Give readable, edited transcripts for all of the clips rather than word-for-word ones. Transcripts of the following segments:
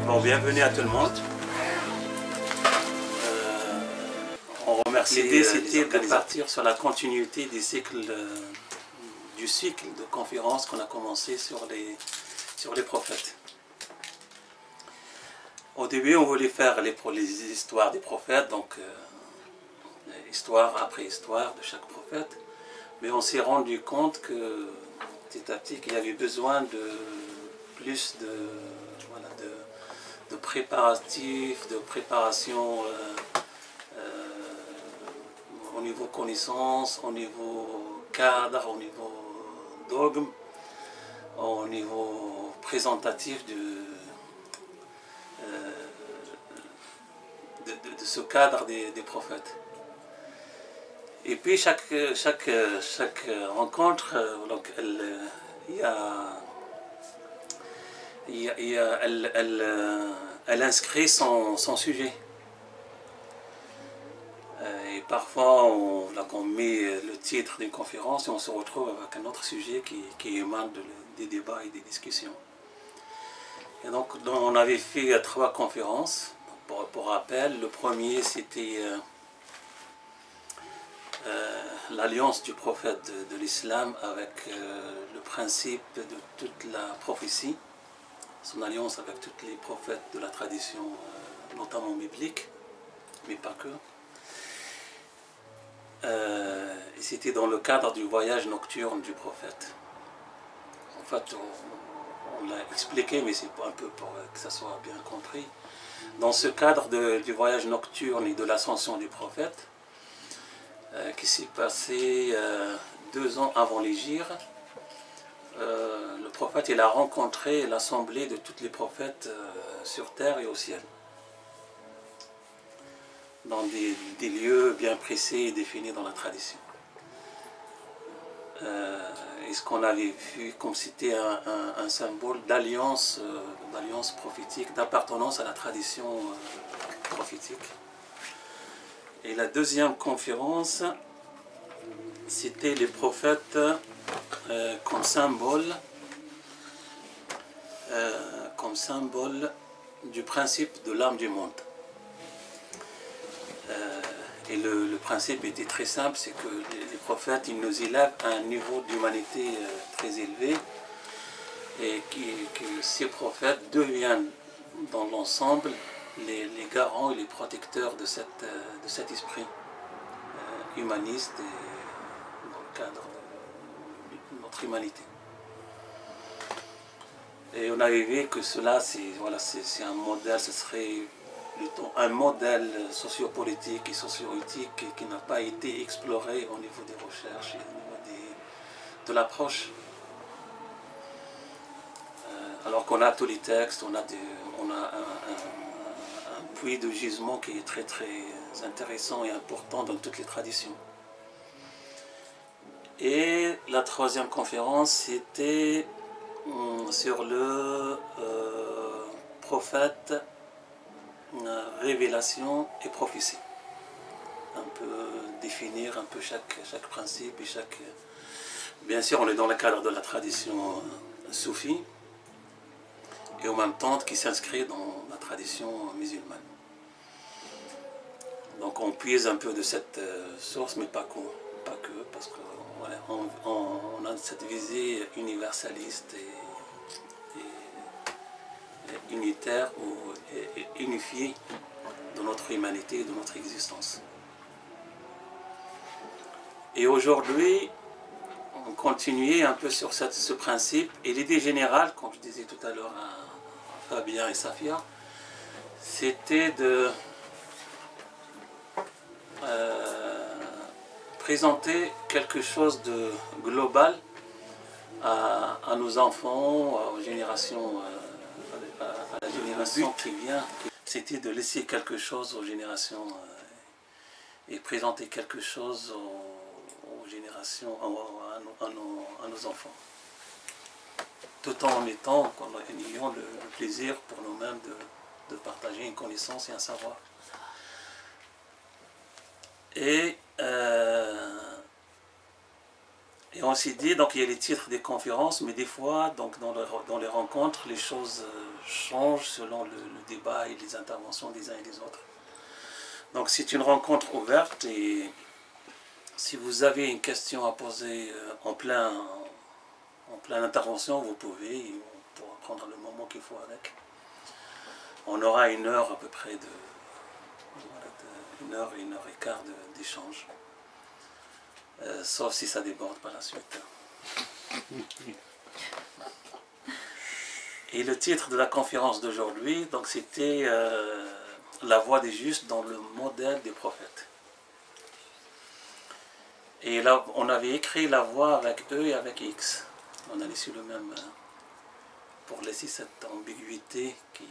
Bon, bienvenue à tout le monde. On remercie. L'idée c'était de partir sur la continuité du cycle de conférences qu'on a commencé sur les prophètes. Au début, on voulait faire les histoires des prophètes, donc histoire après histoire de chaque prophète, mais on s'est rendu compte que petit à petit qu'il y avait besoin de plus de préparatifs, de préparation au niveau connaissance, au niveau cadre, au niveau dogme, au niveau présentatif de ce cadre des prophètes. Et puis chaque rencontre, donc elle inscrit son sujet. Et parfois on met le titre d'une conférence et on se retrouve avec un autre sujet qui émane des débats et des discussions. Et donc on avait fait 3 conférences. Pour rappel, le premier c'était l'alliance du prophète de l'islam avec le principe de toute la prophétie, son alliance avec tous les prophètes de la tradition, notamment biblique, mais pas que. Et c'était dans le cadre du voyage nocturne du prophète. En fait, on l'a expliqué, mais c'est un peu pour que ça soit bien compris. Dans ce cadre du voyage nocturne et de l'ascension du prophète, qui s'est passé 2 ans avant l'hégire, le prophète il a rencontré l'assemblée de tous les prophètes sur terre et au ciel, dans des lieux bien précis et définis dans la tradition. Et ce qu'on avait vu comme c'était un symbole d'alliance prophétique, d'appartenance à la tradition prophétique. Et la deuxième conférence, c'était les prophètes comme symbole du principe de l'âme du monde. Et le principe était très simple, c'est que les prophètes, ils nous élèvent à un niveau d'humanité très élevé, et que ces prophètes deviennent dans l'ensemble les garants et les protecteurs de cet esprit humaniste et dans le cadre de notre humanité. Et on avait vu que cela, c'est un modèle, ce serait plutôt un modèle sociopolitique et socio-éthique qui n'a pas été exploré au niveau des recherches et au niveau de l'approche. Alors qu'on a tous les textes, on a un puits de gisement qui est très très intéressant et important dans toutes les traditions. Et la troisième conférence, c'était sur le prophète, révélation et prophétie. Un peu définir un peu chaque principe et Bien sûr, on est dans le cadre de la tradition soufie, et en même temps qui s'inscrit dans la tradition musulmane. Donc on puise un peu de cette source, mais pas que, parce qu'on a cette visée universaliste et unitaire et unifiée de notre humanité et de notre existence. Et aujourd'hui, on continue un peu sur ce principe, et l'idée générale, comme je disais tout à l'heure à Fabien et Safia, c'était de présenter quelque chose de global à nos enfants, aux générations, à la génération qui vient. C'était de laisser quelque chose aux générations et présenter quelque chose aux générations, à nos enfants, tout en ayant le plaisir pour nous-mêmes de partager une connaissance et un savoir. Et Et on s'est dit, donc il y a les titres des conférences, mais des fois, donc dans les rencontres, les choses changent selon le débat et les interventions des uns et des autres. Donc c'est une rencontre ouverte et si vous avez une question à poser en pleine intervention, vous pouvez, et on pourra prendre le moment qu'il faut avec. On aura 1 heure à peu près une heure et quart d'échange. Sauf si ça déborde par la suite. Et le titre de la conférence d'aujourd'hui, donc c'était La voie des justes dans le modèle des prophètes. Et là, on avait écrit la voie avec E et avec X. On a laissé le même pour laisser cette ambiguïté qui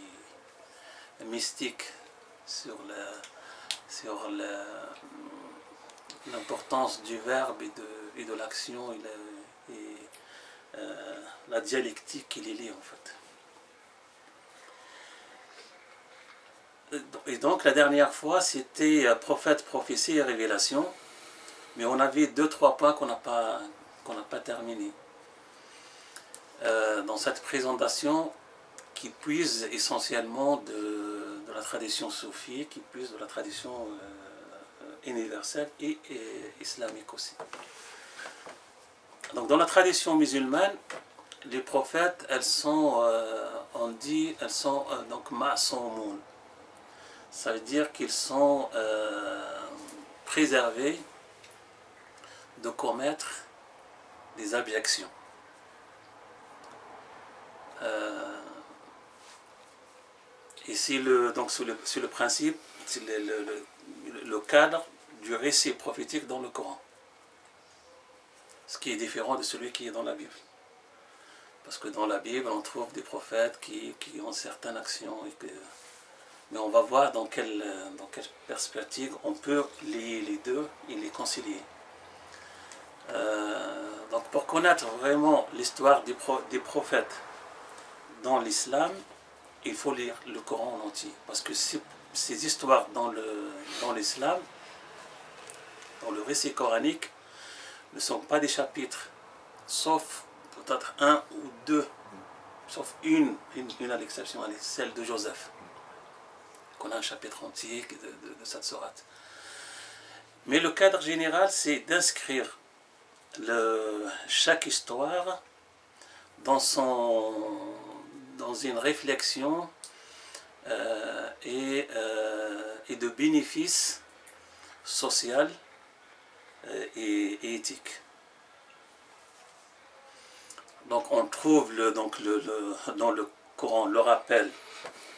est mystique sur l'importance du verbe et de l'action et la dialectique qui les lie en fait. Et donc la dernière fois c'était prophète, prophétie et révélation, mais on avait 2-3 points qu'on n'a pas terminés. Dans cette présentation qui puise essentiellement de la tradition soufie, qui puise de la tradition universelle et islamique aussi. Donc dans la tradition musulmane, les prophètes, elles sont, on dit, elles sont donc ma'soumoun. Ça veut dire qu'ils sont préservés de commettre des abjections. Et c'est le principe, c'est le cadre du récit prophétique dans le Coran. Ce qui est différent de celui qui est dans la Bible. Parce que dans la Bible, on trouve des prophètes qui ont certaines actions. Mais on va voir dans quelle perspective on peut lier les deux et les concilier. Donc pour connaître vraiment l'histoire des prophètes dans l'islam, il faut lire le Coran en entier. Parce que ces histoires dans l'islam, dans le récit coranique, ne sont pas des chapitres, sauf peut-être 1 ou 2, sauf une à l'exception, celle de Joseph, qu'on a un chapitre entier de cette sourate. Mais le cadre général, c'est d'inscrire chaque histoire dans une réflexion et de bénéfices sociaux et éthique. Donc on trouve dans le Coran le rappel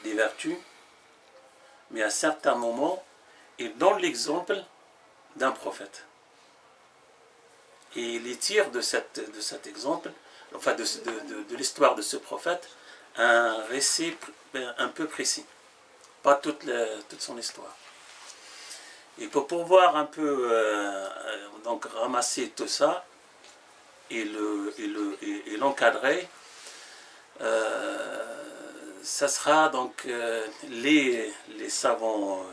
des vertus, mais à certains moments, il donne l'exemple d'un prophète. Et il tire de cet exemple, enfin de l'histoire de ce prophète, un récit un peu précis, pas toute son histoire. Et pour pouvoir un peu donc ramasser tout ça et l'encadrer, ça sera donc les savants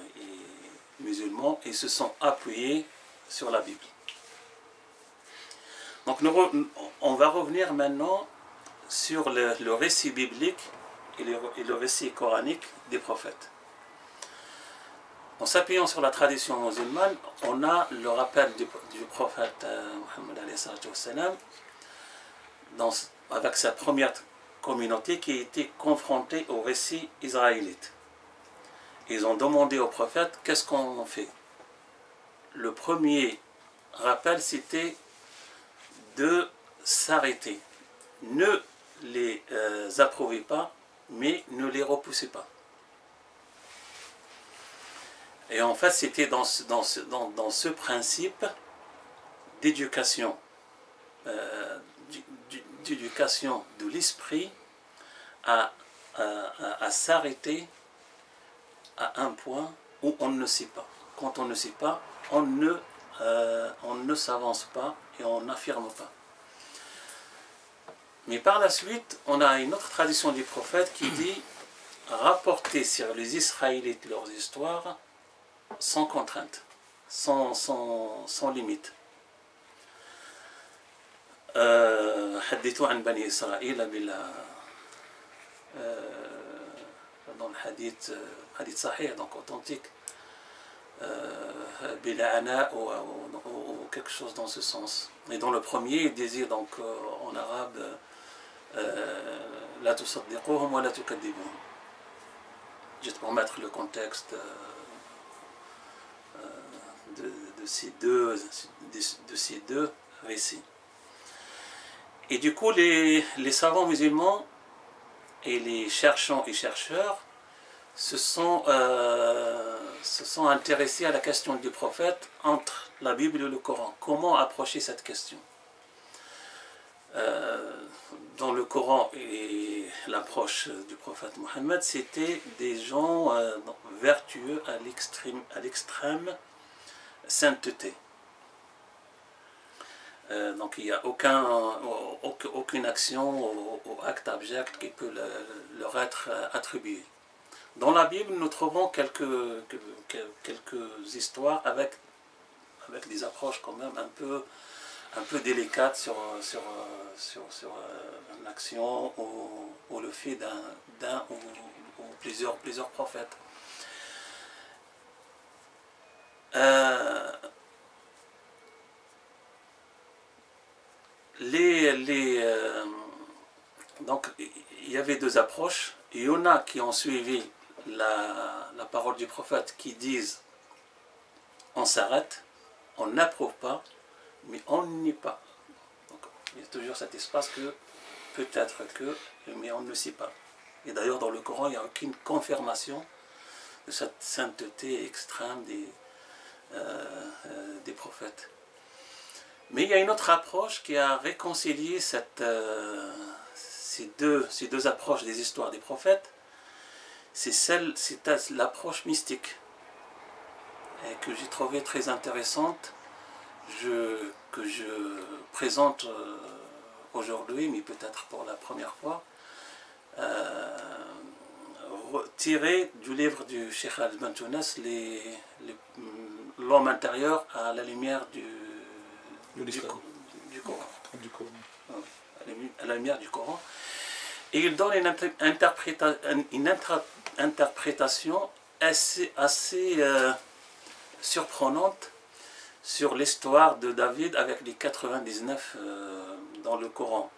musulmans, ils se sont appuyés sur la Bible. Donc on va revenir maintenant sur le récit biblique et le récit coranique des prophètes. En s'appuyant sur la tradition musulmane, on a le rappel du prophète Mohammed avec sa première communauté qui a été confrontée au récit israélite. Ils ont demandé au prophète, qu'est-ce qu'on fait? Le premier rappel, c'était de s'arrêter. Ne les approuvez pas, mais ne les repoussez pas. Et en fait, c'était dans ce principe d'éducation, d'éducation de l'esprit à s'arrêter à un point où on ne sait pas. Quand on ne sait pas, on ne s'avance pas et on n'affirme pas. Mais par la suite, on a une autre tradition des prophètes qui dit rapporter sur les Israélites leurs histoires sans contrainte, sans limite. حدثوا عن بني إسرائيل dans le hadith sahih, donc authentique, bil'ana ou quelque chose dans ce sens. Et dans le premier, il disait donc en arabe la tusaddiquhum wa la tukadibuhum. Juste pour mettre le contexte de ces deux récits. Et du coup, les savants musulmans et les cherchants et chercheurs se sont intéressés à la question du prophète entre la Bible et le Coran. Comment approcher cette question? Dans le Coran et l'approche du prophète Mohammed, c'était des gens vertueux à l'extrême sainteté. Donc il n'y a aucune action ou acte abject qui peut leur être attribué. Dans la Bible, nous trouvons quelques histoires avec des approches quand même un peu délicates sur l'action ou le fait d'un ou plusieurs prophètes. Donc il y avait deux approches. Il y en a qui ont suivi la parole du prophète, qui disent on s'arrête, on n'approuve pas, mais on n'y pas. Donc il y a toujours cet espace que peut-être que, mais on ne sait pas. Et d'ailleurs dans le Coran il n'y a aucune confirmation de cette sainteté extrême des prophètes. Mais il y a une autre approche qui a réconcilié ces deux approches des histoires des prophètes. C'est l'approche mystique, et que j'ai trouvée très intéressante, que je présente aujourd'hui, mais peut-être pour la première fois, tiré du livre du Cheikh Ibn Tounes, l'homme intérieur à la lumière du Coran. À la lumière du Coran. Et il donne une interprétation assez surprenante sur l'histoire de David avec les 99 dans le Coran,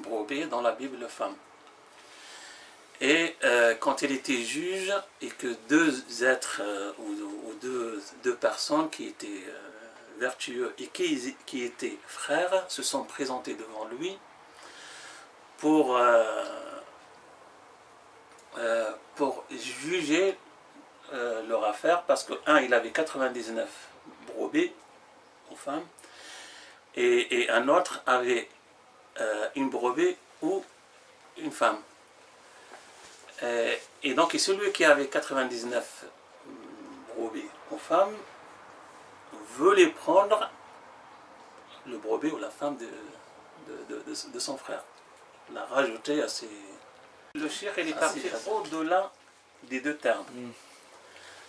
brebis, dans la Bible, femme. Et quand il était juge et que deux êtres ou deux personnes qui étaient vertueux et qui étaient frères se sont présentés devant lui pour juger leur affaire, parce que il avait 99 brebis aux femmes et un autre avait une brebis ou une femme. Et donc celui qui avait 99 brebis aux femmes voulait prendre le brebis ou la femme de son frère, la rajouter à ses... Le cheikh il est parti au-delà des deux termes,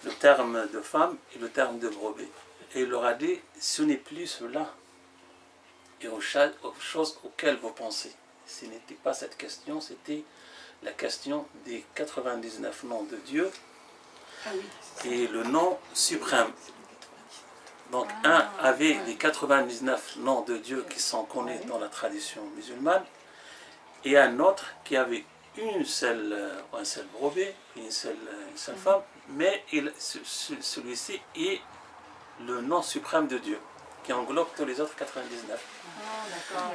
le terme de femme et le terme de brebis, et il leur a dit ce n'est plus cela et aux choses auxquelles vous pensez. Ce n'était pas cette question, c'était la question des 99 noms de Dieu et le nom suprême. Donc un avait les 99 noms de Dieu qui sont connus dans la tradition musulmane, et un autre qui avait un seul brebis, une seule femme, mais celui-ci est le nom suprême de Dieu, qui englobe tous les autres 99.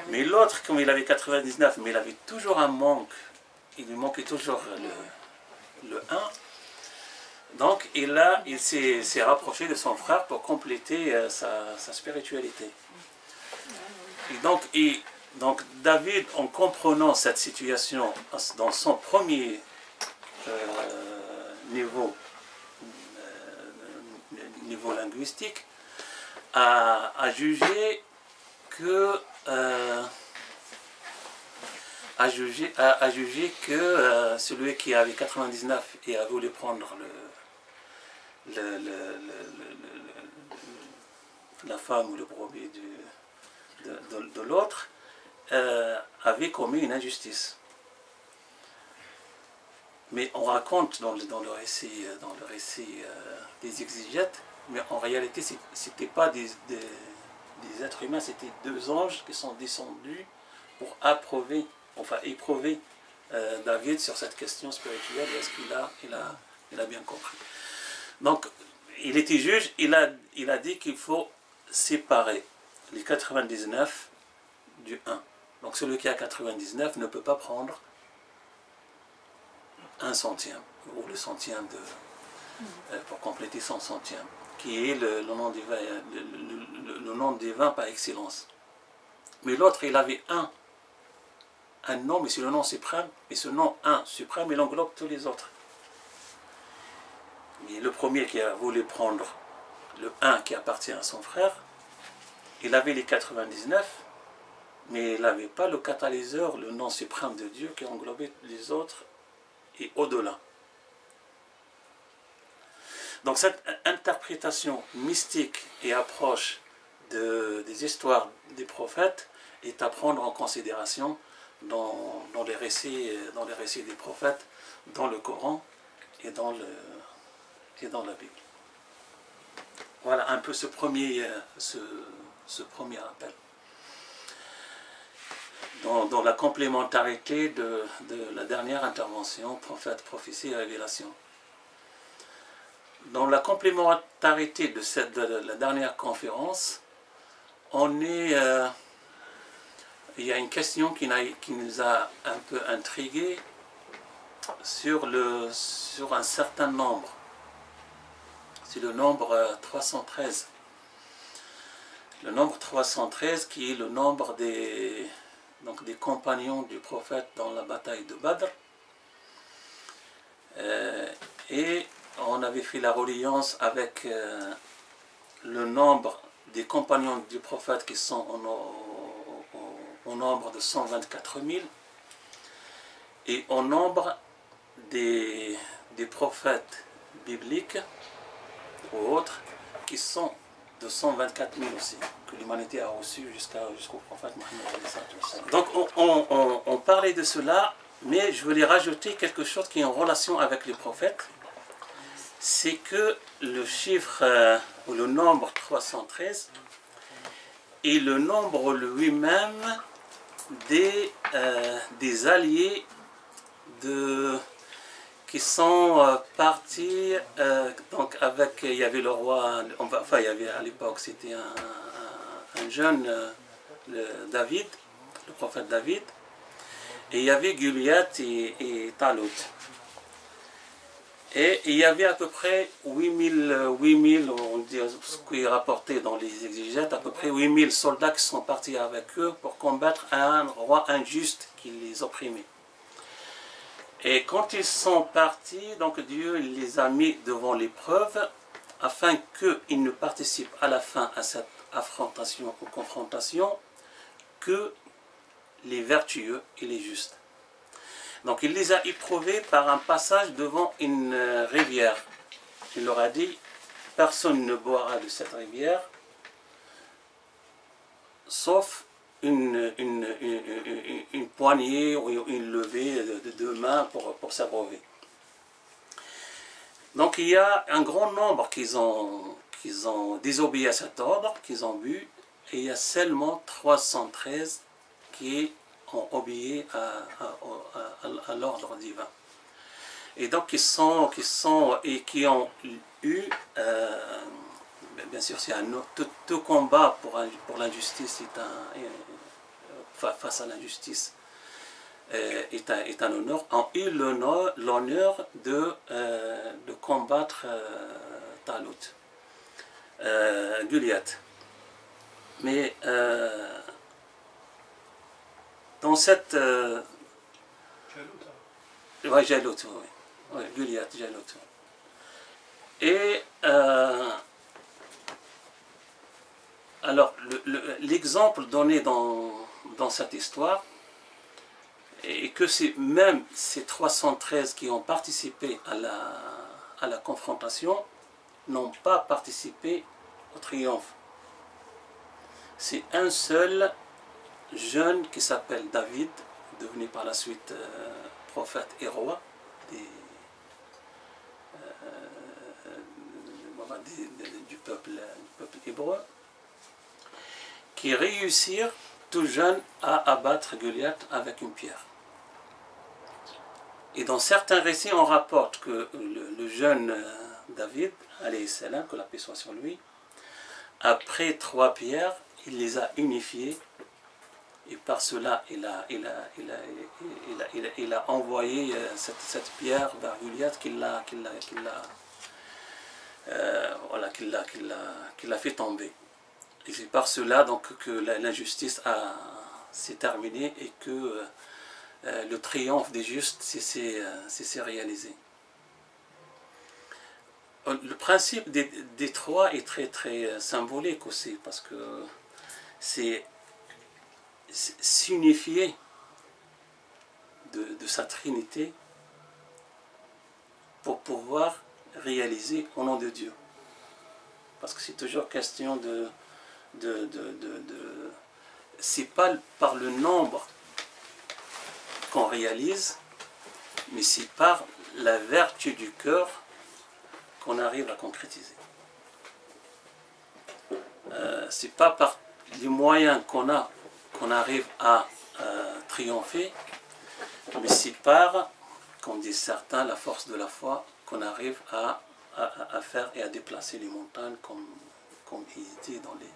Mais l'autre, comme il avait 99, mais il avait toujours un manque, il lui manquait toujours le 1. Donc il s'est rapproché de son frère pour compléter sa spiritualité. Et donc David, en comprenant cette situation dans son premier niveau linguistique, a jugé que celui qui avait 99 et a voulu prendre la femme ou le brebis de l'autre, avait commis une injustice. Mais on raconte dans le récit des exégètes, mais en réalité, ce n'était pas des êtres humains, c'était deux anges qui sont descendus pour éprouver David sur cette question spirituelle. Est-ce qu'il a bien compris? Donc, il était juge, il a dit qu'il faut séparer les 99 du 1. Donc, celui qui a 99 ne peut pas prendre un centième, ou le centième pour compléter son centième, qui est le nom divin par excellence. Mais l'autre, il avait un nom, mais c'est le nom suprême, et ce nom suprême, il englobe tous les autres. Mais le premier qui a voulu prendre le 1 qui appartient à son frère, il avait les 99, mais il n'avait pas le catalyseur, le nom suprême de Dieu qui englobait les autres et au-delà. Donc cette interprétation mystique et approche des histoires des prophètes est à prendre en considération dans les récits des prophètes, dans le Coran et dans la Bible. Voilà un peu ce premier appel. Dans la complémentarité de la dernière intervention, prophète, prophétie et révélation. Dans la complémentarité de la dernière conférence, il y a une question qui nous a un peu intrigués sur un certain nombre. C'est le nombre 313. Le nombre 313 qui est le nombre des compagnons du prophète dans la bataille de Badr. Et on avait fait la reliance avec le nombre des compagnons du prophète qui sont au nombre de 124 000 et au nombre des prophètes bibliques ou autres qui sont de 124 000 aussi, que l'humanité a reçu jusqu'au prophète Mohammed. Donc on parlait de cela, mais je voulais rajouter quelque chose qui est en relation avec les prophètes. C'est que le chiffre, ou le nombre 313, est le nombre lui-même des alliés qui sont partis, donc il y avait le roi, enfin il y avait à l'époque, c'était un jeune David, le prophète David, et il y avait Goliath et Talut. Et il y avait à peu près 8000, on dit ce qui est rapporté dans les exégètes, à peu près 8000 soldats qui sont partis avec eux pour combattre un roi injuste qui les opprimait. Et quand ils sont partis, donc Dieu les a mis devant l'épreuve afin qu'ils ne participent à la fin à cette affrontation ou confrontation que les vertueux et les justes. Donc il les a éprouvés par un passage devant une rivière. Il leur a dit, personne ne boira de cette rivière, sauf une poignée ou une levée de deux mains pour s'abreuver. Donc il y a un grand nombre qui ont désobéi à cet ordre, qu'ils ont bu, et il y a seulement 313 qui ont obéi à l'ordre divin. Et donc qui ont eu, bien sûr, c'est tout combat pour l'injustice face à l'injustice est un honneur, ont eu l'honneur de combattre Talut, Goliath. Mais dans cette... Jalut, oui. Goliath, Jalut. Et alors, l'exemple donné dans cette histoire, et que c'est même ces 313 qui ont participé à la confrontation, n'ont pas participé au triomphe. C'est un seul, jeune qui s'appelle David, devenu par la suite prophète et roi du peuple hébreu, qui réussirent tout jeune à abattre Goliath avec une pierre. Et dans certains récits, on rapporte que le jeune David, alayhi salam, que la paix soit sur lui, après 3 pierres, il les a unifiées, et par cela il a envoyé cette pierre vers Goliath qu'il l'a fait tomber. Et c'est par cela donc que l'injustice s'est terminée et que le triomphe des justes s'est réalisé. Le principe des 3 est très très symbolique aussi, parce que c'est s'unifier de sa Trinité pour pouvoir réaliser au nom de Dieu. Parce que c'est toujours question c'est pas par le nombre qu'on réalise, mais c'est par la vertu du cœur qu'on arrive à concrétiser. C'est pas par les moyens qu'on a qu'on arrive à triompher, mais c'est par, comme disent certains, la force de la foi qu'on arrive à faire et à déplacer les montagnes comme il dit dans les...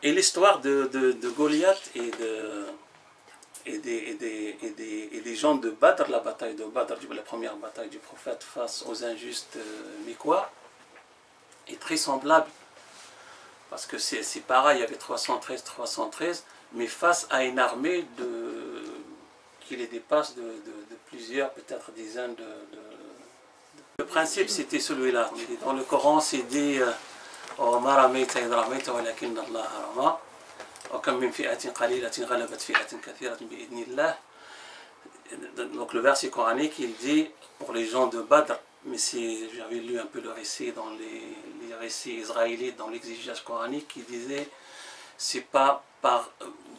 Et l'histoire de Goliath et des gens de Badr, la bataille de Badr, la première bataille du prophète face aux injustes Mécois, est très semblable. Parce que c'est pareil, il y avait 313, mais face à une armée qui les dépasse de plusieurs, peut-être dizaines Le principe, c'était celui-là. Dans le Coran, c'est dit donc le verset coranique, il dit pour les gens de Badr, mais j'avais lu un peu le récit dans les récits israélites, dans l'exégèse coranique, qui disait c'est pas par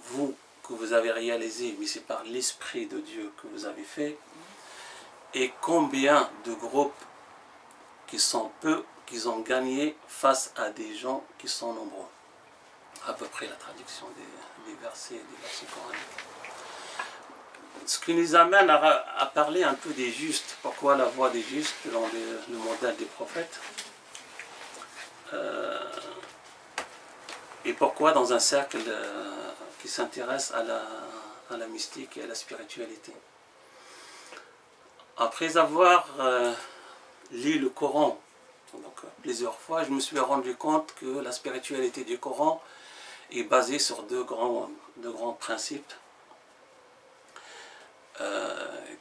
vous que vous avez réalisé, mais c'est par l'Esprit de Dieu que vous avez fait. Et combien de groupes qui sont peu, qu'ils ont gagné face à des gens qui sont nombreux. À peu près la traduction des versets coraniques. Ce qui nous amène à parler un peu des justes. Pourquoi la voix des justes dans le modèle des prophètes, et pourquoi dans un cercle qui s'intéresse à la mystique et à la spiritualité. Après avoir lu le Coran plusieurs fois, je me suis rendu compte que la spiritualité du Coran est basée sur deux grands principes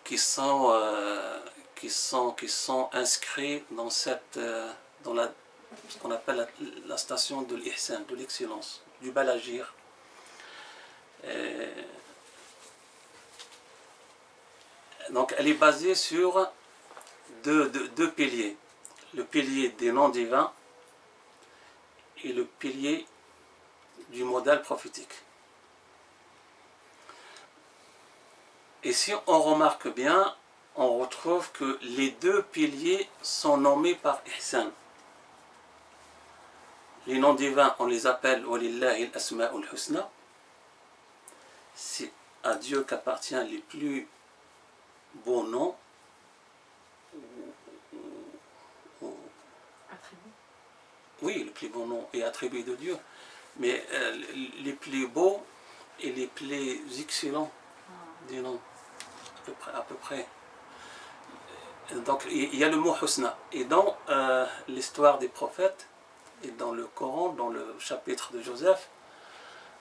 qui sont inscrits dans ce qu'on appelle la station de l'ihsan, de l'excellence, du bel agir. Donc elle est basée sur deux piliers. Le pilier des noms divins et le pilier du modèle prophétique. Et si on remarque bien, on retrouve que les deux piliers sont nommés par ihsan. Les noms divins, on les appelle Walillahi al-asma'ul husna. C'est à Dieu qu'appartient les plus beaux noms. Oui, le plus beau nom est attribué de Dieu, mais les plus beaux et les plus excellents des noms, à peu près. Donc il y a le mot husna. Et dans l'histoire des prophètes, et dans le Coran, dans le chapitre de Joseph,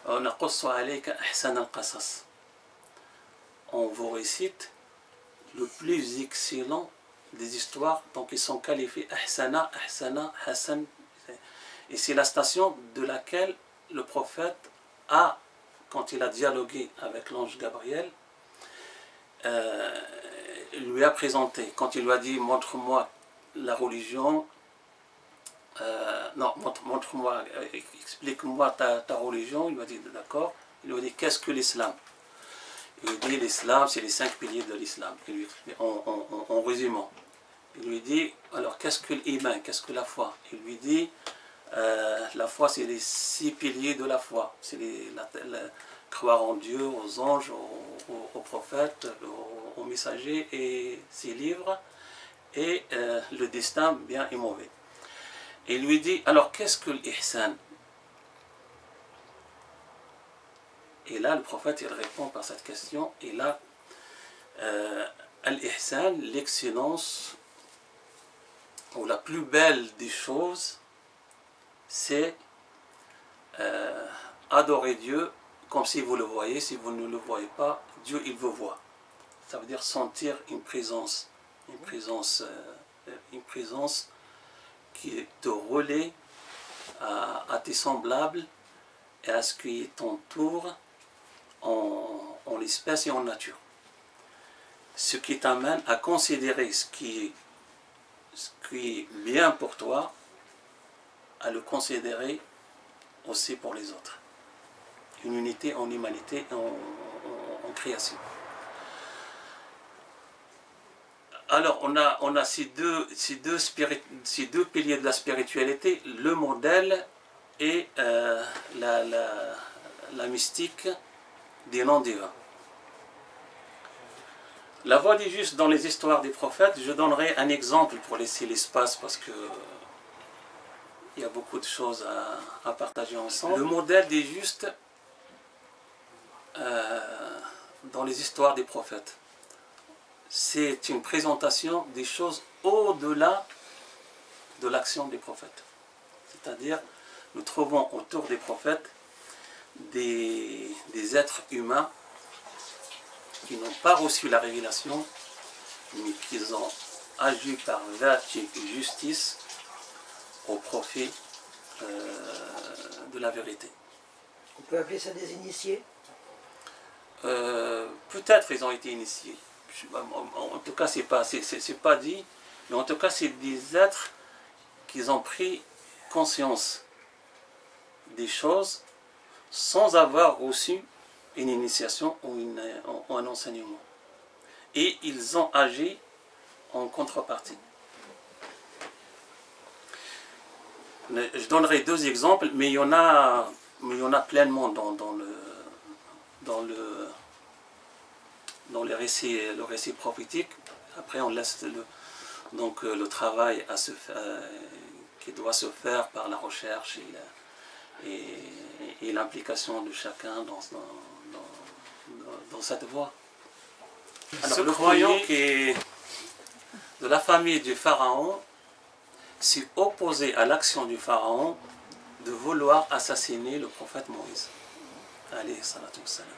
on vous récite le plus excellent des histoires, donc ils sont qualifiés ahsana, ahsana, hasan. Et c'est la station de laquelle le prophète a, quand il a dialogué avec l'ange Gabriel, lui a présenté. Quand il lui a dit montre-moi la religion non, montre-moi, explique-moi ta religion. Il lui a dit d'accord. Il lui a dit qu'est-ce que l'islam? Il lui dit l'islam, c'est les 5 piliers de l'islam. En résumant, il lui dit alors qu'est-ce que l'iman, qu'est-ce que la foi? Il lui dit la foi, c'est les 6 piliers de la foi. C'est croire en Dieu, aux anges, aux prophètes, aux messagers et ses livres, et le destin bien et mauvais. Et il lui dit, alors qu'est-ce que l'ihsan? Et là, le prophète, il répond par cette question, et là, l'ihsan, l'excellence, ou la plus belle des choses, c'est adorer Dieu comme si vous le voyez. Si vous ne le voyez pas, Dieu, il vous voit. Ça veut dire sentir une présence qui te relaie à tes semblables et à ce qui t'entoure en l'espèce et en nature. Ce qui t'amène à considérer ce qui est bien pour toi, à le considérer aussi pour les autres. Une unité en humanité, en création. Alors, on a ces deux piliers de la spiritualité, le modèle et la mystique des noms divins. La voie des justes dans les histoires des prophètes, je donnerai un exemple pour laisser l'espace parce que il y a beaucoup de choses à partager ensemble. Le modèle des justes dans les histoires des prophètes. C'est une présentation des choses au-delà de l'action des prophètes. C'est-à-dire, nous trouvons autour des prophètes des êtres humains qui n'ont pas reçu la révélation, mais qui ont agi par vertu et justice au profit de la vérité. On peut appeler ça des initiés? Peut-être ils ont été initiés. En tout cas, c'est pas dit, mais en tout cas, c'est des êtres qui ont pris conscience des choses sans avoir reçu une initiation ou un enseignement. Et ils ont agi en contrepartie. Je donnerai 2 exemples, mais il y en a pleinement dans le récit prophétique. Après, on laisse le travail qui doit se faire par la recherche et l'implication de chacun dans cette voie. Alors, le croyant qui est de la famille du pharaon s'est opposé à l'action du pharaon de vouloir assassiner le prophète Moïse. Alayhi salatu wassalam.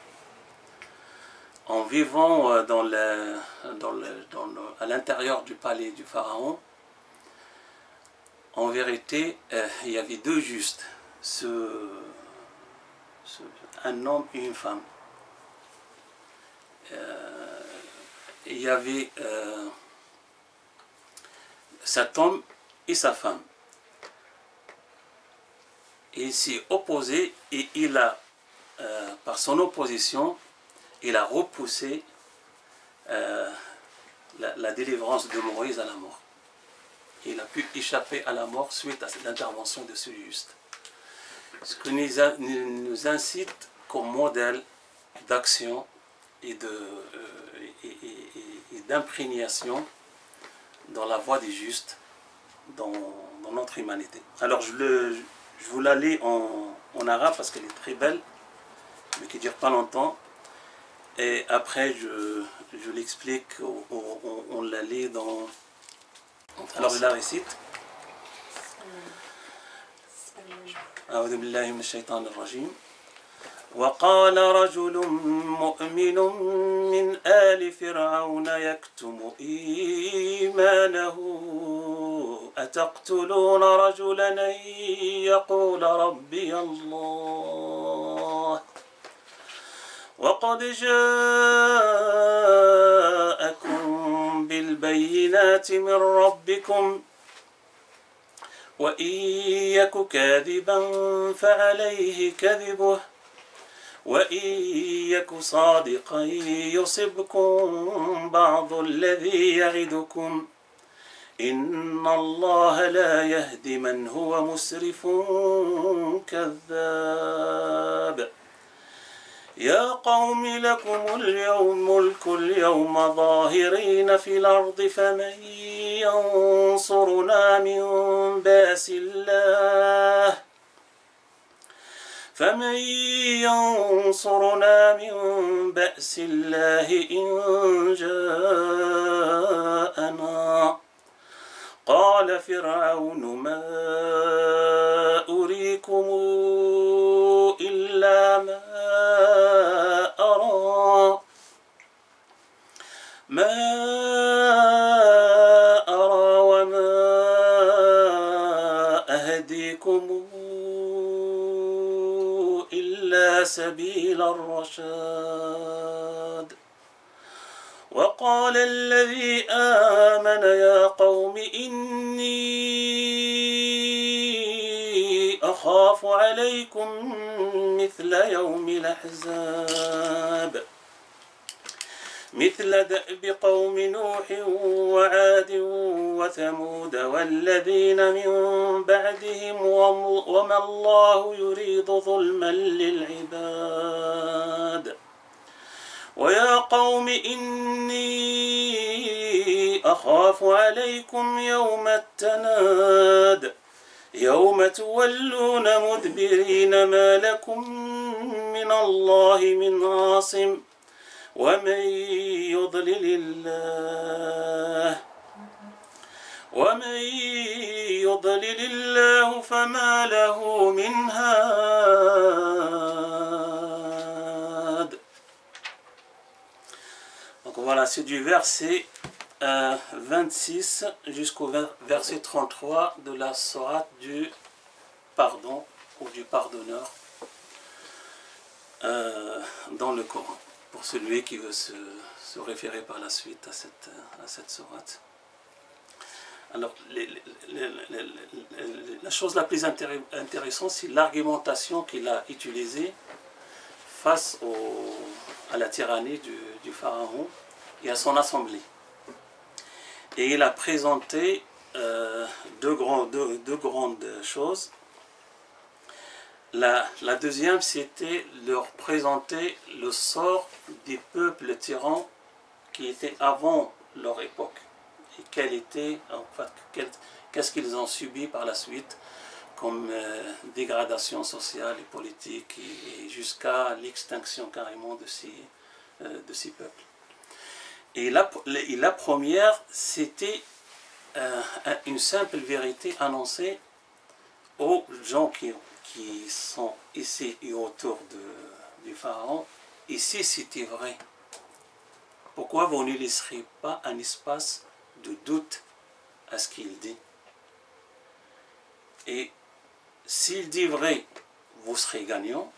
En vivant à l'intérieur du palais du pharaon, en vérité, il y avait 2 justes, un homme et une femme. Il y avait cet homme et sa femme. Il s'est opposé et il a, par son opposition, il a repoussé la délivrance de Moïse à la mort. Il a pu échapper à la mort suite à l'intervention de ce juste. Ce qui nous incite comme modèle d'action et d'imprégnation dans la voie des justes, dans notre humanité. Alors je vous la lis en arabe parce qu'elle est très belle, mais qui ne dure pas longtemps. Et après, je l'explique, on la lit dans... Alors, je la récite. أعوذ بالله من الشيطان الرجيم. وقال رجل مؤمن من آل فرعون يكتم إيمانه أتقتلون رجلا أن يقول ربي الله وقد جاءكم بالبينات من ربكم وإن يك كاذبا فعليه كذبه وإن يك صادقا يصبكم بعض الذي يعدكم إن الله لا يهدي من هو مسرف كذاب يا قوم لكم اليوم ملك اليوم ظاهرين في الأرض فمن ينصرنا من بأس الله إن جاءنا قال فرعون ما أريكم إلا ما أرى وما أهديكم إلا سبيل الرشاد وقال الذي آمن يا قوم إني أخاف عليكم مثل يوم الأحزاب مثل دأب قوم نوح وعاد وثمود والذين من بعدهم وما الله يريد ظلما للعباد ويا قوم إني أخاف عليكم يوم التناد يوم تولون مدبرين ما لكم من الله من عاصم ومن يضلل الله فما له من هاد. Donc voilà, c'est du verset 26 jusqu'au verset 33 de la sourate du pardon ou du pardonneur dans le Coran, pour celui qui veut se référer par la suite à cette sourate. Alors, la chose la plus intéressante, c'est l'argumentation qu'il a utilisée face à la tyrannie du pharaon et à son assemblée. Et il a présenté deux grandes choses. La deuxième, c'était leur présenter le sort des peuples tyrans qui étaient avant leur époque. Et qu'est-ce qu'ils ont subi par la suite comme dégradation sociale et politique et jusqu'à l'extinction carrément de ces peuples. Et la première, c'était une simple vérité annoncée aux gens qui sont ici et autour du pharaon. Et si c'était vrai, pourquoi vous ne laisserez pas un espace de doute à ce qu'il dit? Et s'il dit vrai, vous serez gagnant.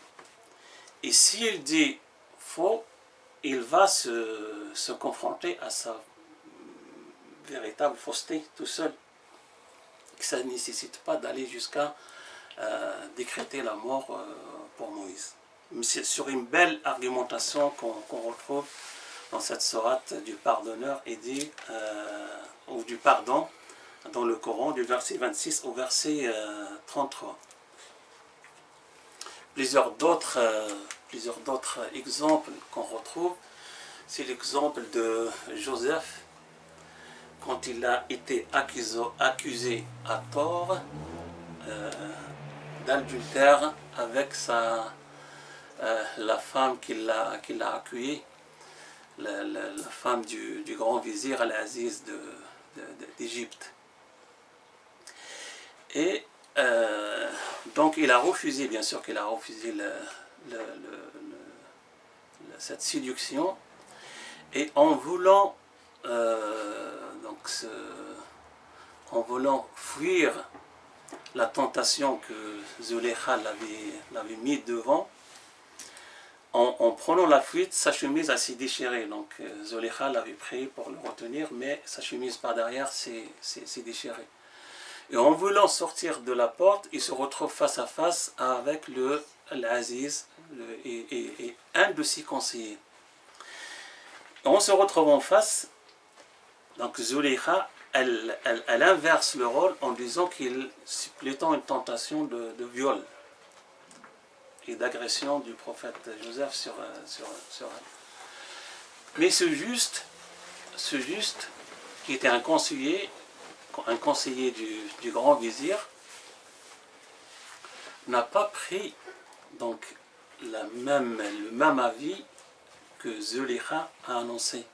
Et s'il dit faux, il va se confronter à sa véritable fausseté tout seul. Ça ne nécessite pas d'aller jusqu'à décréter la mort pour Moïse. Mais c'est sur une belle argumentation qu'on retrouve dans cette sourate du pardonneur et ou du pardon dans le Coran, du verset 26 au verset 33. Plusieurs d'autres exemples qu'on retrouve, c'est l'exemple de Joseph quand il a été accusé à tort d'adultère avec la femme qu'il a accueillie, la femme du grand vizir Al-Aziz d'Égypte. Et donc il a refusé, bien sûr qu'il a refusé cette séduction, et en voulant fuir la tentation que Zulekha l'avait mis devant, en prenant la fuite, sa chemise s'est déchirée. Donc Zulekha l'avait pris pour le retenir, mais sa chemise par derrière s'est déchirée. Et en voulant sortir de la porte, il se retrouve face à face avec l'Aziz et un de ses conseillers. Et en se retrouvant en face, donc Zuleyha, elle inverse le rôle en disant qu'il c'est plutôt une tentation de viol et d'agression du prophète Joseph sur elle. Mais ce juste, qui était un conseiller du grand vizir, n'a pas pris donc le même avis que Zuleyha a annoncé.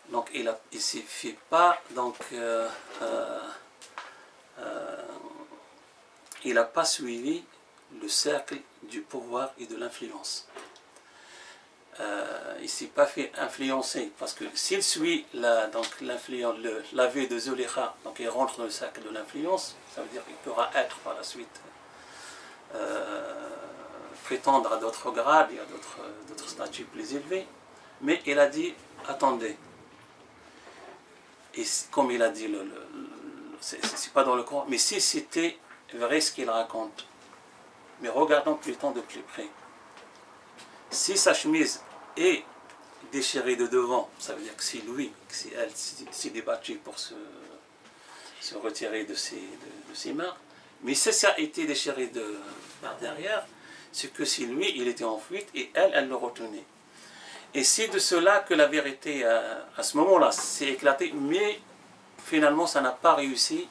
Donc il ne s'est fait pas, donc il n'a pas suivi le cercle du pouvoir et de l'influence. Il ne s'est pas fait influencer, parce que s'il suit l'avis de Zuleyha, donc il rentre dans le cercle de l'influence, ça veut dire qu'il pourra être par la suite prétendre à d'autres grades et à d'autres statuts plus élevés. Mais il a dit, attendez, et comme il a dit, c'est pas dans le Coran, mais si c'était vrai ce qu'il raconte, mais regardons plutôt de plus près. Si sa chemise est déchirée de devant, ça veut dire que c'est lui, si elle s'est débattue pour se retirer de ses mains, mais si ça a été déchiré par derrière, c'est que si lui, il était en fuite et elle le retenait. Et c'est de cela que la vérité, à ce moment-là, s'est éclatée, mais finalement, ça n'a pas réussi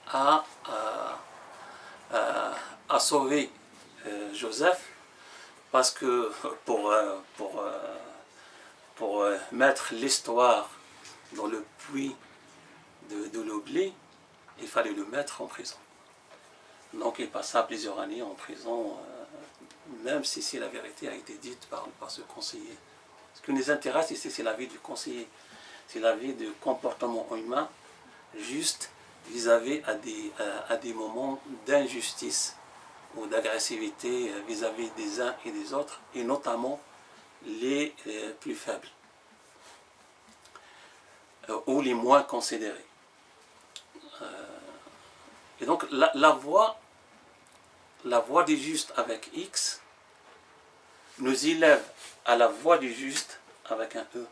à sauver Joseph, parce que pour mettre l'histoire dans le puits de l'oubli, il fallait le mettre en prison. Donc il passa plusieurs années en prison, même si la vérité a été dite par ce conseiller. Ce qui nous intéresse ici, c'est la vie du conseiller. C'est la vie du comportement humain, juste vis-à-vis à des moments d'injustice ou d'agressivité vis-à-vis des uns et des autres, et notamment les plus faibles ou les moins considérés. Et donc la voie du juste avec X nous élève à la voie du juste avec un E.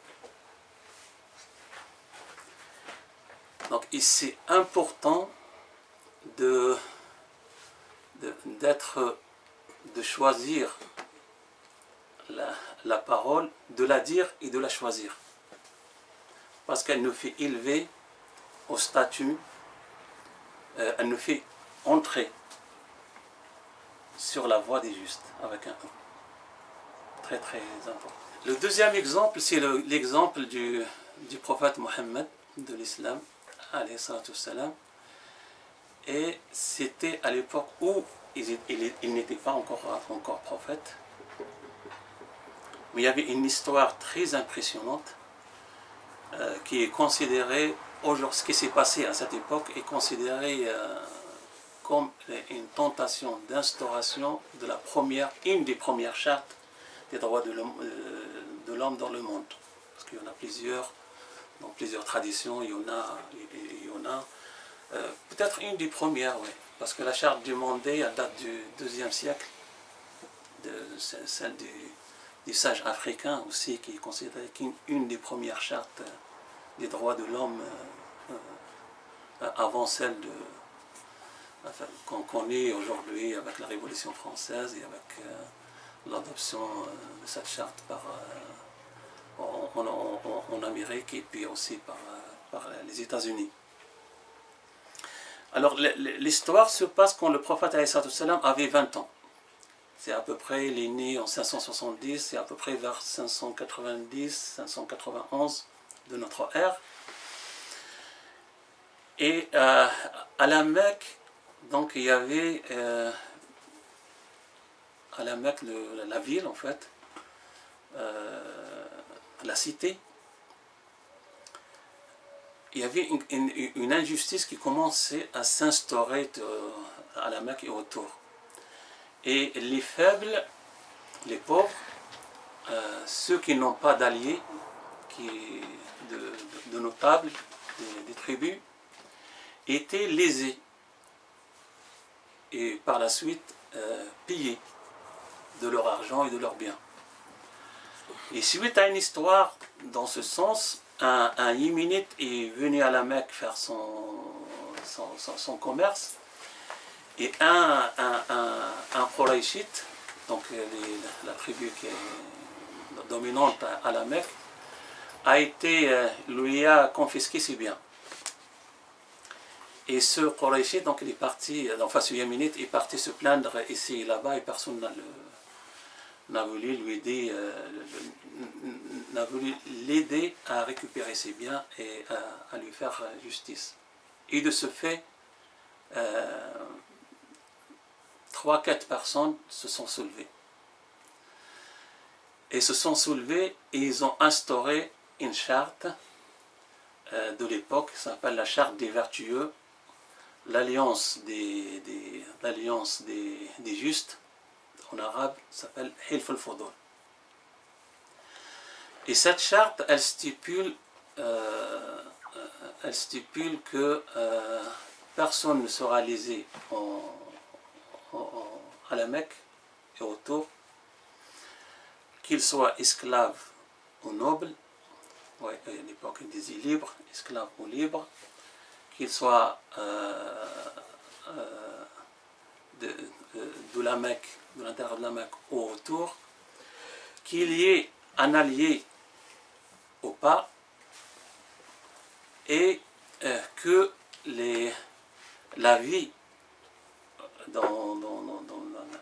Donc c'est important de choisir la parole, de la dire et de la choisir. Parce qu'elle nous fait élever au statut, elle nous fait entrer sur la voie des justes avec un E. Très très important. Le deuxième exemple, c'est l'exemple du prophète Mohammed de l'islam, alayhi salatu wassalam. Et c'était à l'époque où il n'était pas encore prophète. Mais il y avait une histoire très impressionnante qui est considérée, aujourd'hui, ce qui s'est passé à cette époque est considéré comme une tentation d'instauration de une des premières chartes des droits de l'homme dans le monde. Parce qu'il y en a plusieurs, dans plusieurs traditions, il y en a peut-être une des premières, oui, parce que la charte du Mandé, elle date du IIe siècle, celle du sage africain aussi, qui est considérée qu'une des premières chartes des droits de l'homme avant celle qu'on connaît aujourd'hui avec la Révolution française et avec l'adoption de cette charte en Amérique et puis aussi par les États-Unis. Alors l'histoire se passe quand le prophète avait 20 ans. C'est à peu près, il est né en 570, c'est à peu près vers 590, 591 de notre ère. Et à la Mecque, donc il y avait à la Mecque, la ville en fait, la cité, il y avait une injustice qui commençait à s'instaurer à la Mecque et autour. Et les faibles, les pauvres, ceux qui n'ont pas d'alliés, de notables, des tribus, étaient lésés et par la suite pillés de leur argent et de leurs biens. Et suite à une histoire dans ce sens, un Yéménite est venu à la Mecque faire son commerce, et un Qurayshite, donc la tribu qui est dominante à la Mecque, lui a confisqué ses biens. Et ce Qurayshite, donc il est parti, enfin ce Yéménite est parti se plaindre ici et là-bas, et personne n'a voulu lui aider, n'a voulu l'aider à récupérer ses biens et à lui faire justice. Et de ce fait, 3-4 personnes se sont soulevées. Et ils ont instauré une charte de l'époque, qui s'appelle la charte des vertueux, l'alliance des justes, en arabe, s'appelle Hilf al-Fudul. Et cette charte, elle stipule que personne ne sera lésé à la Mecque et autour, qu'il soit esclave ou noble, ouais, à l'époque il disait libre, esclave ou libre, qu'il soit de la Mecque, de l'intérieur de la Mecque ou autour, qu'il y ait un allié ou pas, et que la vie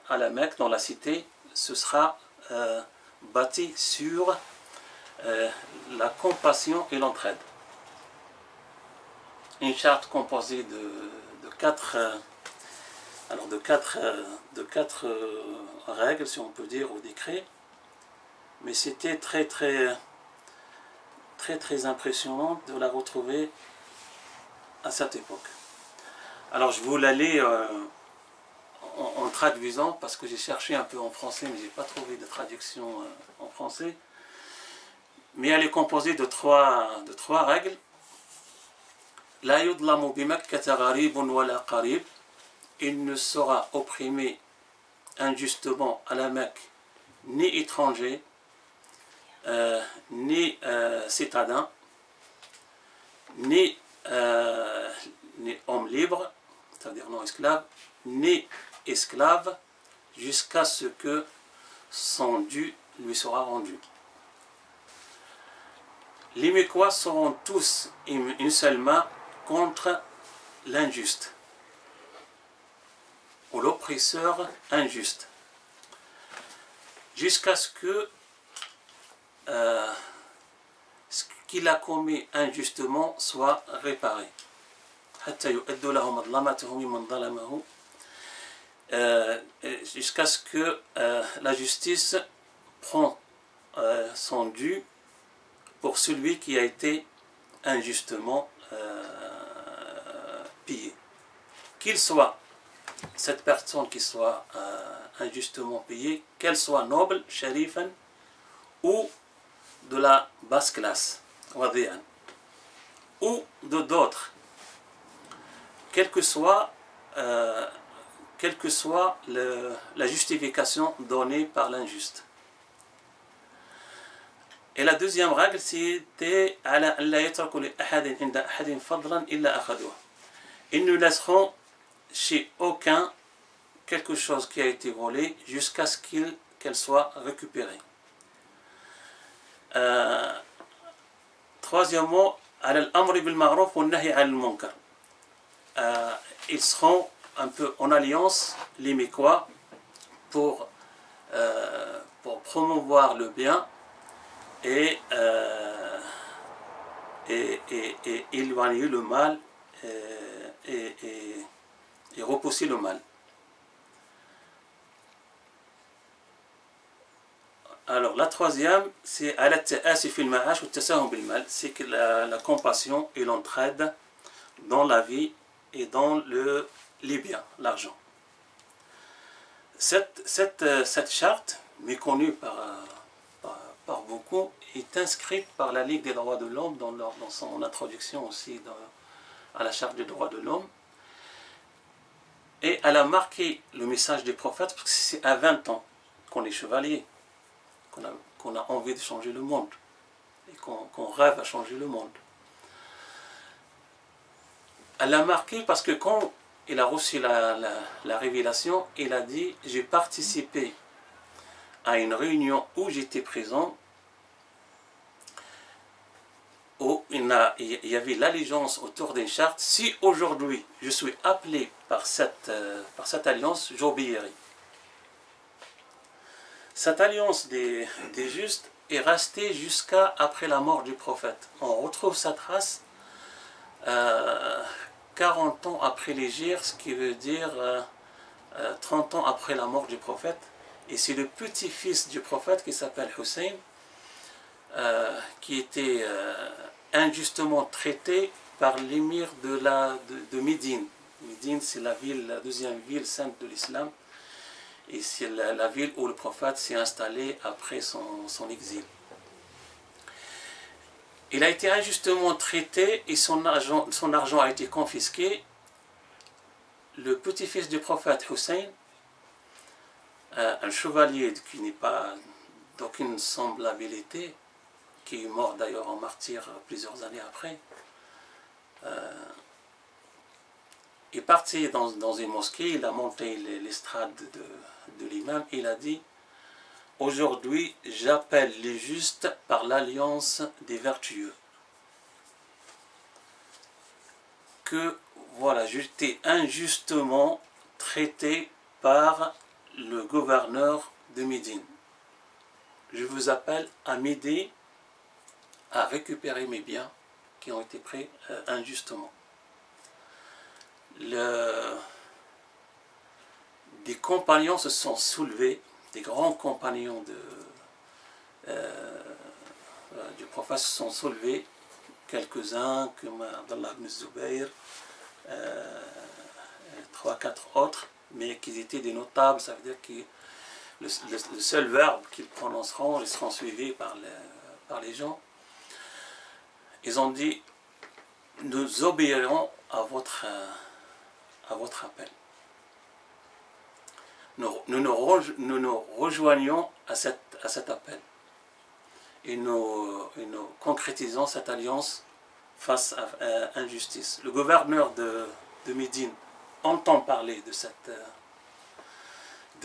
à la Mecque, dans la cité, ce sera bâti sur la compassion et l'entraide. Une charte composée de quatre règles, si on peut dire, ou décrets, mais c'était très impressionnant de la retrouver à cette époque. Alors je vous la lis en traduisant, parce que j'ai cherché un peu en français, mais je n'ai pas trouvé de traduction en français. Mais elle est composée de trois règles. La yudlamu bi Makkata gharibun wala qarib. Il ne sera opprimé injustement à la Mecque ni étranger, ni citadin, ni homme libre, c'est-à-dire non esclave, ni esclave, jusqu'à ce que son dû lui sera rendu. Les Mecquois seront tous une seule main contre l'injuste, ou l'oppresseur injuste, jusqu'à ce que ce qu'il a commis injustement soit réparé. Jusqu'à ce que la justice prend son dû pour celui qui a été injustement pillé. Qu'il soit cette personne qui soit injustement payée, qu'elle soit noble, sharifan, ou de la basse classe, wadi'an, ou de d'autres, quelle que soit la justification donnée par l'injuste. Et la deuxième règle, c'était ils ne laisseront chez aucun quelque chose qui a été volé jusqu'à ce qu'elle soit récupérée. Troisièmement, ils seront un peu en alliance, les Mecquois, pour promouvoir le bien et éloigner le mal et repousser le mal. Alors la troisième, c'est c'est que la compassion et l'entraide dans la vie et dans les biens, l'argent. Cette charte, méconnue par beaucoup, est inscrite par la Ligue des droits de l'homme dans son introduction aussi à la Charte des droits de l'homme. Et elle a marqué le message des prophètes parce que c'est à 20 ans qu'on est chevalier, qu'on a envie de changer le monde et qu'on rêve à changer le monde. Elle l'a marqué parce que quand il a reçu la révélation, il a dit « J'ai participé à une réunion où j'étais présent, où il y avait l'allégeance autour d'une charte. Si aujourd'hui je suis appelé par cette alliance, j'obéirai. » Cette alliance des justes est restée jusqu'à après la mort du prophète. On retrouve sa trace 40 ans après l'hégire, ce qui veut dire 30 ans après la mort du prophète. Et c'est le petit-fils du prophète qui s'appelle Hussein, qui était injustement traité par l'émir de Médine. Médine, c'est la deuxième ville sainte de l'islam. Et c'est la ville où le prophète s'est installé après son exil. Il a été injustement traité et son argent a été confisqué. Le petit-fils du prophète Hussein, un chevalier qui n'est pas d'aucune semblabilité, qui est mort d'ailleurs en martyr plusieurs années après, est parti dans une mosquée, il a monté l'estrade de l'imam et il a dit « Aujourd'hui, j'appelle les justes par l'alliance des vertueux. Que voilà, j'étais injustement traité par le gouverneur de Médine. Je vous appelle à m'aider à récupérer mes biens qui ont été pris injustement. » Des compagnons se sont soulevés, des grands compagnons du prophète se sont soulevés, quelques-uns comme Abdallah ibn Zubayr, 3-4 autres, mais qui étaient des notables, ça veut dire que le seul verbe qu'ils prononceront, ils seront suivis par les gens. Ils ont dit, nous obéirons à votre appel. Nous nous rejoignons à cet appel. Et nous concrétisons cette alliance face à l'injustice. Le gouverneur de Médine entend parler de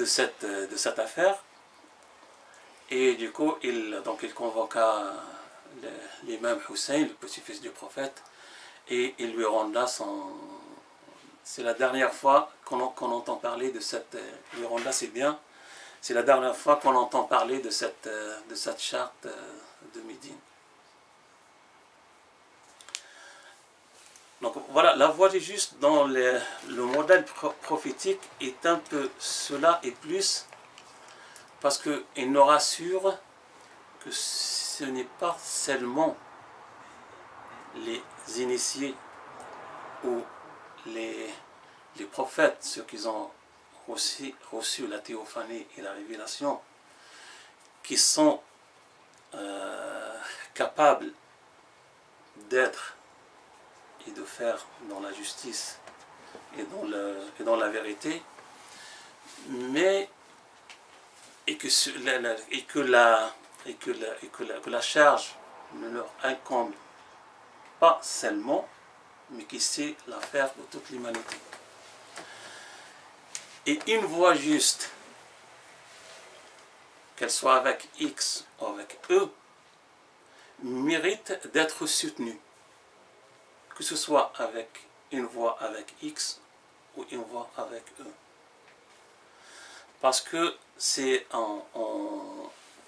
cette affaire et du coup il convoqua l'imam Hussein, le petit-fils du prophète, et il lui rendra c'est la dernière fois qu'on entend parler de cette... Il lui rendra, c'est bien, c'est la dernière fois qu'on entend parler de cette charte de Médine. Donc voilà, la voie des justes dans le modèle prophétique est un peu cela et plus, parce qu'il nous rassure que ce n'est pas seulement les initiés ou les prophètes, ceux qui ont reçu la théophanie et la révélation, qui sont capables d'être et de faire dans la justice et dans la vérité, mais que la charge ne leur incombe pas seulement, mais qui c'est l'affaire de toute l'humanité. Et une voie juste, qu'elle soit avec X ou avec E, mérite d'être soutenue, que ce soit avec une voie avec X ou une voie avec E. Parce que c'est en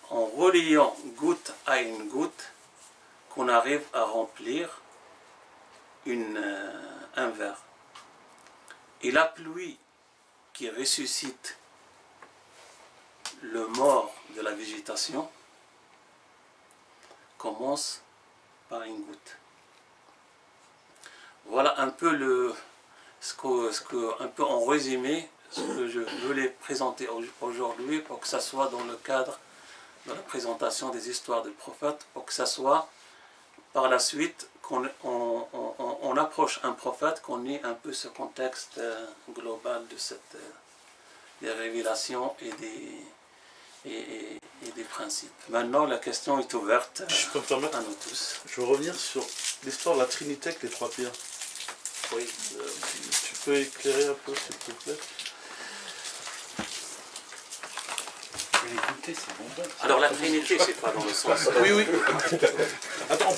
reliant goutte à une goutte qu'on arrive à remplir un verre. Et la pluie qui ressuscite le mort de la végétation commence par une goutte. Voilà un peu un peu en résumé ce que je voulais présenter aujourd'hui, pour que ça soit dans le cadre de la présentation des histoires des prophètes, pour que ça soit par la suite qu'on on approche un prophète, qu'on ait un peu ce contexte global de cette des révélations et des principes. Maintenant, la question est ouverte à nous tous. Je veux revenir sur l'histoire de la Trinité avec les trois pierres. Oui. Tu peux éclairer un peu, s'il te plaît? Alors la Trinité, c'est pas dans le sens... Oui, oui. Attends.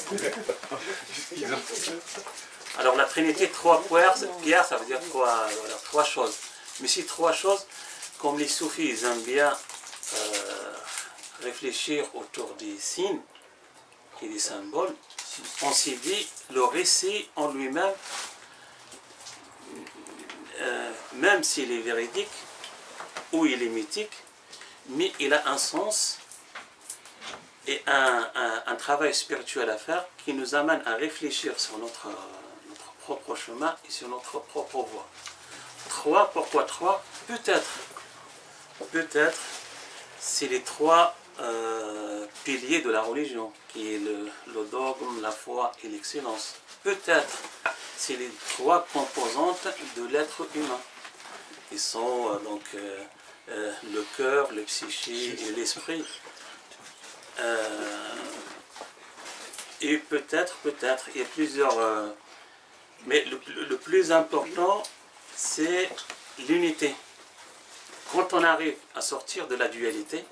Alors la Trinité, trois pierres, ça veut dire trois choses. Mais ces trois choses, comme les soufis, ils aiment bien réfléchir autour des signes et des symboles, on s'est dit, le récit en lui-même, même s'il est véridique ou il est mythique, mais il a un sens et un travail spirituel à faire qui nous amène à réfléchir sur notre propre chemin et sur notre propre voie. Trois, pourquoi trois? Peut-être, c'est les trois piliers de la religion, qui est le dogme, la foi et l'excellence. Peut-être, c'est les trois composantes de l'être humain, qui sont donc le cœur, le psyché et l'esprit. Et peut-être, il y a plusieurs... mais le plus important, c'est l'unité. Quand on arrive à sortir de la dualité,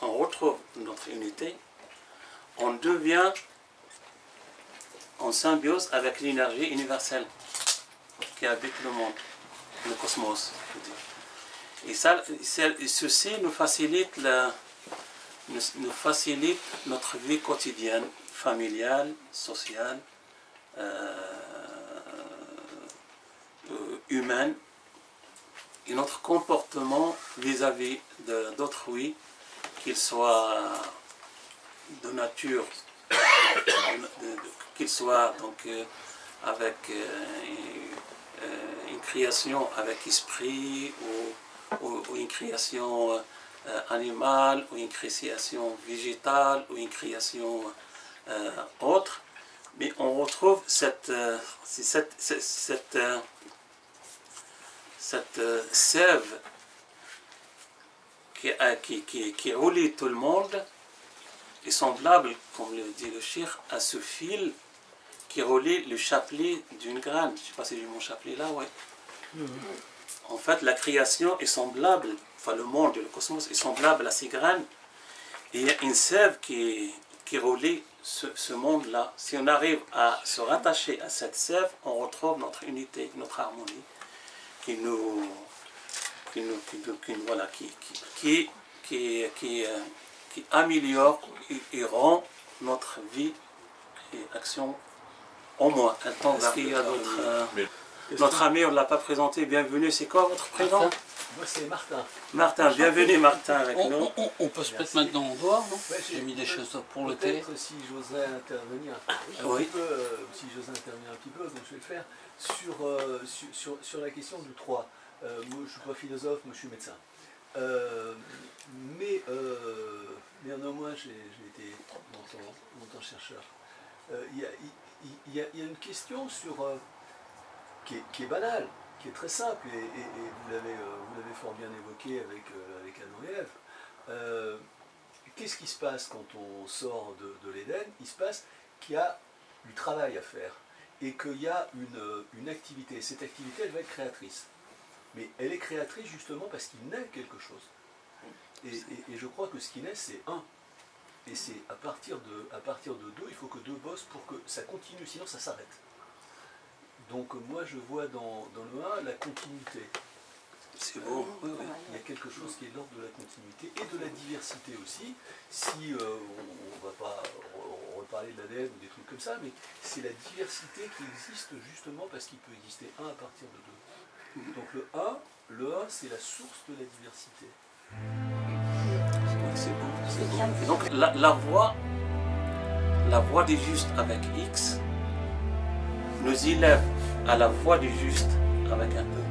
on retrouve notre unité, on devient en symbiose avec l'énergie universelle qui habite le monde, le cosmos. Et ceci nous facilite notre vie quotidienne, familiale, sociale, humaine, et notre comportement vis-à-vis d'autrui, qu'il soit de nature, qu'il soit donc avec une création avec esprit, ou une création animale, ou une création végétale, ou une création autre, mais on retrouve cette sève qui relie tout le monde, est semblable, comme le dit le cheikh, à ce fil qui relie le chapelet d'une graine. Je ne sais pas si j'ai mon chapelet là, ouais. En fait, la création est semblable, enfin le monde, le cosmos est semblable à ces graines. Et il y a une sève qui relie ce monde-là. Si on arrive à se rattacher à cette sève, on retrouve notre unité, notre harmonie, qui améliore et rend notre vie et action au moins. Est-ce qu'il y a notre ami, on ne l'a pas présenté, bienvenue, c'est quoi votre prénom? Moi c'est Martin. Martin, bienvenue Martin avec nous. On peut se mettre maintenant en dehors, non? J'ai mis des choses pour le thé. Peut-être si j'osais intervenir Oui. si j'osais intervenir un petit peu, donc je vais le faire, sur la question du 3. Moi je ne suis pas philosophe, moi je suis médecin. Mais néanmoins j'ai été longtemps chercheur. Il y a une question qui est banale, qui est très simple, et vous l'avez fort bien évoqué avec Adam et Ève. Qu'est-ce qui se passe quand on sort de l'Éden? Il se passe qu'il y a du travail à faire, et qu'il y a une activité. Cette activité, elle va être créatrice. Mais elle est créatrice justement parce qu'il naît quelque chose. Et je crois que ce qui naît, c'est un. Et c'est à partir de deux, il faut que deux bossent pour que ça continue, sinon ça s'arrête. Donc moi je vois dans le 1 la continuité. C'est beau. Oui. Il y a quelque chose qui est de l'ordre de la continuité et de la diversité aussi. Si on ne va pas reparler de l'ADN ou des trucs comme ça, mais c'est la diversité qui existe justement parce qu'il peut exister un à partir de deux. Donc le 1 c'est la source de la diversité. C'est beau. Et donc la voie du juste avec X nous élève à la voie du juste avec un E.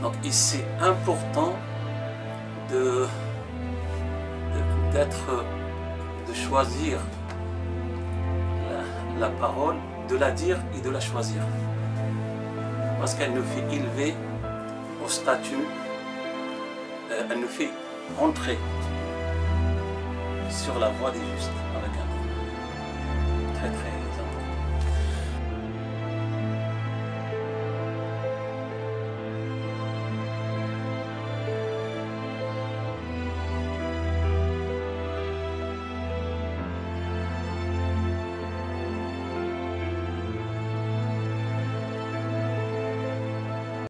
Donc c'est important de choisir la parole, de la dire et de la choisir. Parce qu'elle nous fait élever au statut, elle nous fait entrer sur la voie des justes avec un très très